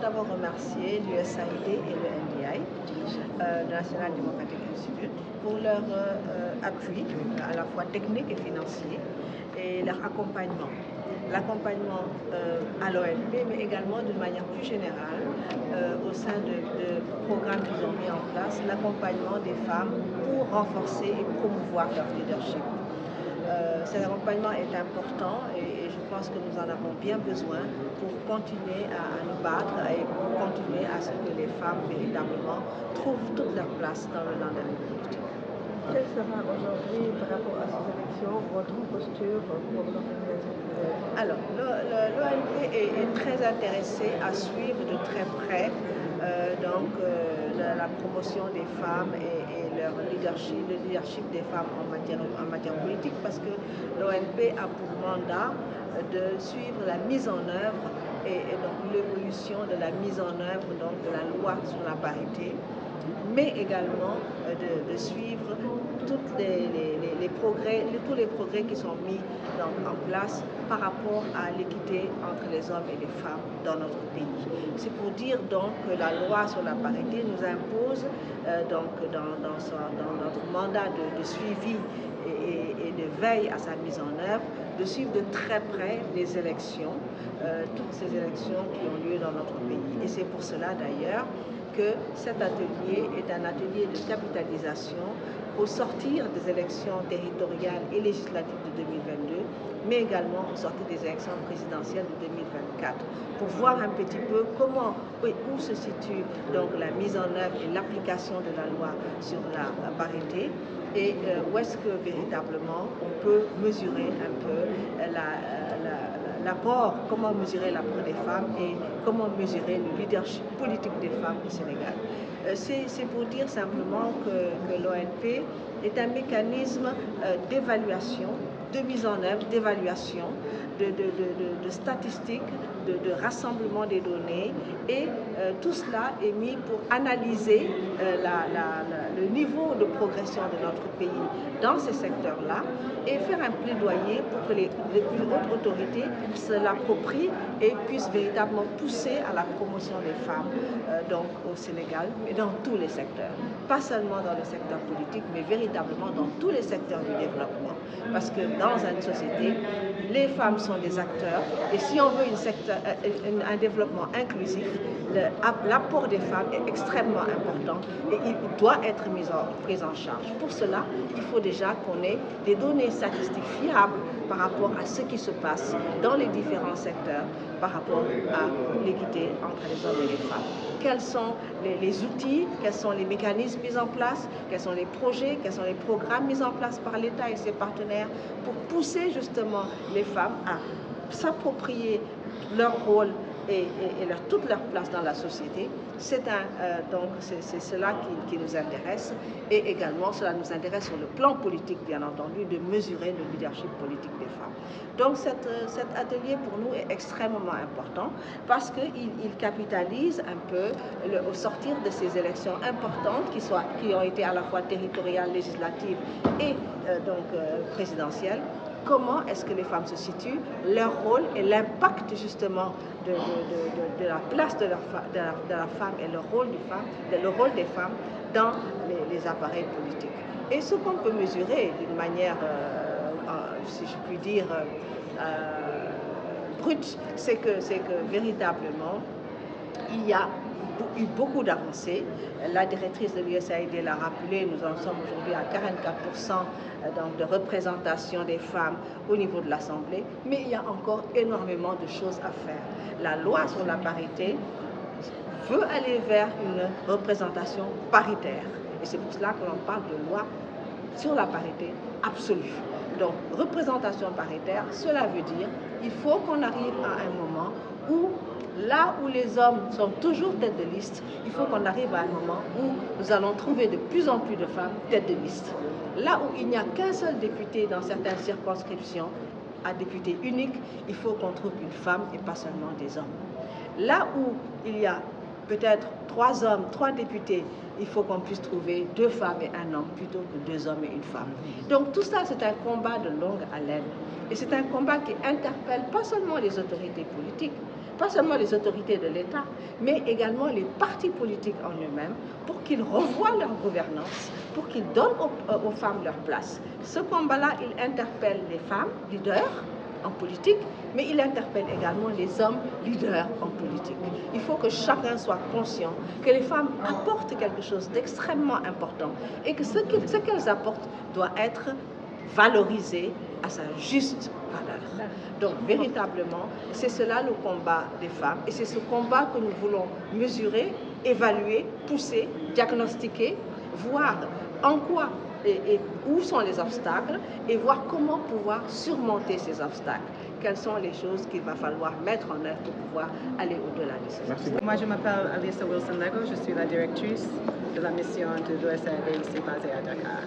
d'abord remercier l'USAID et le NDI, le National Democratic Institute, pour leur appui, à la fois technique et financier, et leur accompagnement. L'accompagnement à l'ONP, mais également d'une manière plus générale, au sein de programmes qu'ils ont mis en place, l'accompagnement des femmes pour renforcer et promouvoir leur leadership. Cet accompagnement est important et je pense que nous en avons bien besoin pour continuer à nous battre et pour continuer à ce que les femmes véritablement trouvent toute leur place dans le lendemain politique. Quelle sera aujourd'hui, par rapport à ces élections, votre posture pour l'organisation? Alors, l'ONP est très intéressé à suivre de très près la promotion des femmes et leur leadership, le leadership des femmes en matière politique, parce que l'ONP a pour mandat de suivre la mise en œuvre et donc l'évolution de la mise en œuvre de la loi sur la parité, mais également de suivre tous les progrès qui sont mis en place par rapport à l'équité entre les hommes et les femmes dans notre pays. C'est pour dire donc que la loi sur la parité nous impose dans notre mandat de suivi et de veille à sa mise en œuvre, de suivre de très près les élections, toutes ces élections qui ont lieu dans notre pays. Et c'est pour cela d'ailleurs que cet atelier est un atelier de capitalisation au sortir des élections territoriales et législatives de 2022, mais également au sortir des élections présidentielles de 2024, pour voir un petit peu où se situe donc la mise en œuvre et l'application de la loi sur la parité et où est-ce que véritablement on peut mesurer un peu l'apport, comment mesurer l'apport des femmes et comment mesurer le leadership politique des femmes au Sénégal. C'est pour dire simplement que l'ONP est un mécanisme d'évaluation, de mise en œuvre, d'évaluation, de statistiques, de rassemblement des données et tout cela est mis pour analyser le niveau de progression de notre pays dans ces secteurs-là et faire un plaidoyer pour que les plus hautes autorités se l'approprient et puissent véritablement pousser à la promotion des femmes donc au Sénégal, mais dans tous les secteurs. Pas seulement dans le secteur politique, mais véritablement dans tous les secteurs du développement. Parce que dans une société, les femmes sont des acteurs et si on veut un développement inclusif, l'apport des femmes est extrêmement important et il doit être pris en charge. Pour cela, il faut déjà qu'on ait des données statistiques fiables par rapport à ce qui se passe dans les différents secteurs par rapport à l'équité entre les hommes et les femmes. Quels sont les outils, quels sont les mécanismes mis en place, quels sont les projets, quels sont les programmes mis en place par l'État et ses partenaires pour pousser justement les femmes à s'approprier leur rôle et toute leur place dans la société. C'est cela qui nous intéresse et également cela nous intéresse sur le plan politique bien entendu de mesurer le leadership politique des femmes. Donc cet atelier pour nous est extrêmement important parce qu'il capitalise un peu au sortir de ces élections importantes qui ont été à la fois territoriales, législatives et présidentielles. Comment est-ce que les femmes se situent, leur rôle et l'impact justement de la place de la femme et le rôle des femmes dans les appareils politiques. Et ce qu'on peut mesurer d'une manière, si je puis dire, brute, c'est que véritablement, il y a eu beaucoup d'avancées. La directrice de l'USAID l'a rappelé, nous en sommes aujourd'hui à 44% de représentation des femmes au niveau de l'Assemblée, mais il y a encore énormément de choses à faire. La loi sur la parité veut aller vers une représentation paritaire. Et c'est pour cela que l'on parle de loi sur la parité absolue. Donc, représentation paritaire, cela veut dire qu'il faut qu'on arrive à un moment où là où les hommes sont toujours tête de liste, il faut qu'on arrive à un moment où nous allons trouver de plus en plus de femmes tête de liste. Là où il n'y a qu'un seul député dans certaines circonscriptions, à député unique, il faut qu'on trouve une femme et pas seulement des hommes. Là où il y a peut-être 3 hommes, 3 députés, il faut qu'on puisse trouver 2 femmes et un homme plutôt que 2 hommes et une femme. Donc tout ça, c'est un combat de longue haleine. Et c'est un combat qui interpelle pas seulement les autorités politiques, pas seulement les autorités de l'État, mais également les partis politiques en eux-mêmes, pour qu'ils revoient leur gouvernance, pour qu'ils donnent aux femmes leur place. Ce combat-là, il interpelle les femmes leaders en politique, mais il interpelle également les hommes leaders en politique. Il faut que chacun soit conscient que les femmes apportent quelque chose d'extrêmement important et que ce qu'elles apportent doit être valorisé à sa juste valeur. Donc véritablement, c'est cela le combat des femmes et c'est ce combat que nous voulons mesurer, évaluer, pousser, diagnostiquer, voir en quoi et où sont les obstacles et voir comment pouvoir surmonter ces obstacles. Quelles sont les choses qu'il va falloir mettre en œuvre pour pouvoir aller au-delà de ces obstacles. Moi, je m'appelle Alissa Wilson-Lego, je suis la directrice de la mission de l'USAID ici basée à Dakar.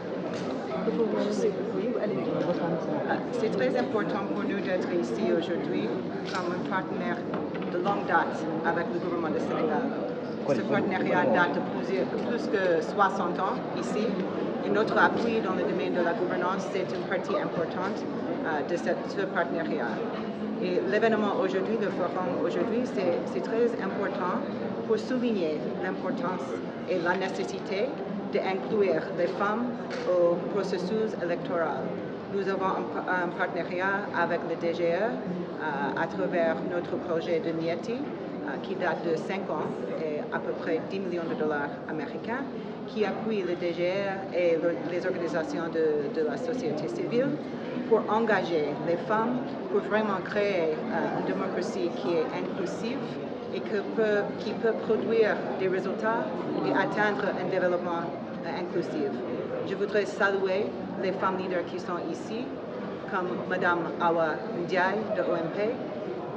C'est très important pour nous d'être ici aujourd'hui comme un partenaire de longue date avec le gouvernement du Sénégal. Ce partenariat date de plus que 60 ans ici. Et notre appui dans le domaine de la gouvernance, c'est une partie importante de ce partenariat. Et l'événement aujourd'hui, le forum aujourd'hui, c'est très important pour souligner l'importance et la nécessité d'inclure les femmes au processus électoral. Nous avons un partenariat avec le DGE à travers notre projet de NIETI qui date de 5 ans et à peu près 10 millions de dollars américains, qui appuie le DGE et les organisations de la société civile pour engager les femmes, pour vraiment créer une démocratie qui est inclusive et qui peut produire des résultats et atteindre un développement inclusif. Je voudrais saluer les femmes leaders qui sont ici, comme Mme Awa Ndiaye de OMP,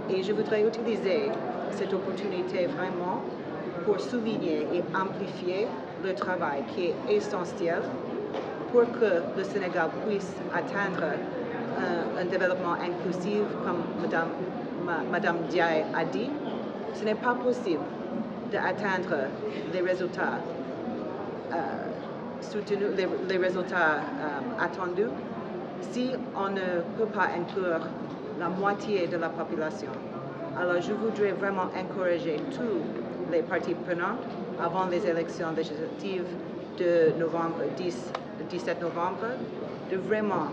et je voudrais utiliser cette opportunité vraiment pour souligner et amplifier le travail qui est essentiel pour que le Sénégal puisse atteindre un développement inclusif, comme Mme Ndiaye a dit. Ce n'est pas possible d'atteindre les résultats soutenus, les résultats attendus si on ne peut pas inclure la moitié de la population. Alors je voudrais vraiment encourager tous les parties prenantes avant les élections législatives de 17 novembre, de vraiment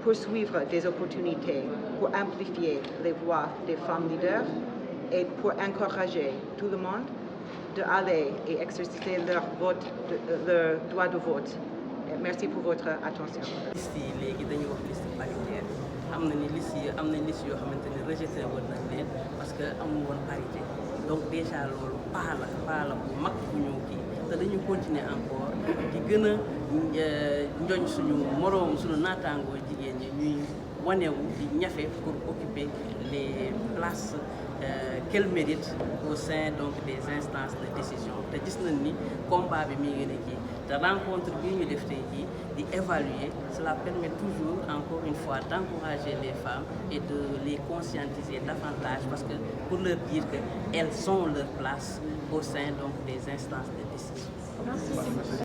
poursuivre des opportunités pour amplifier les voix des femmes leaders et pour encourager tout le monde d'aller et exercer leur droit de vote. Merci pour votre attention. am na liste yoo xamante ne rejeté woon nañ leen parce que amul woon parité donc déjà loolu pas la bu mag bu ñëw kii te dañu continuer encore di gën a njoñ suñu moroom suñu naataangoo jigéen ñi ñuy wanewu di ñafe pour occuper les places qu'elles méritent au sein donc des instances de décision te gis nañ ni combat bi mi ngi ne kii te rencontre bii ñu def tey jii di évaluer cela permet toujours encore une fois d'encourager les femmes et de les conscientiser davantage parce que pour leur dire que elles ont leur place au sein donc des instances de décision.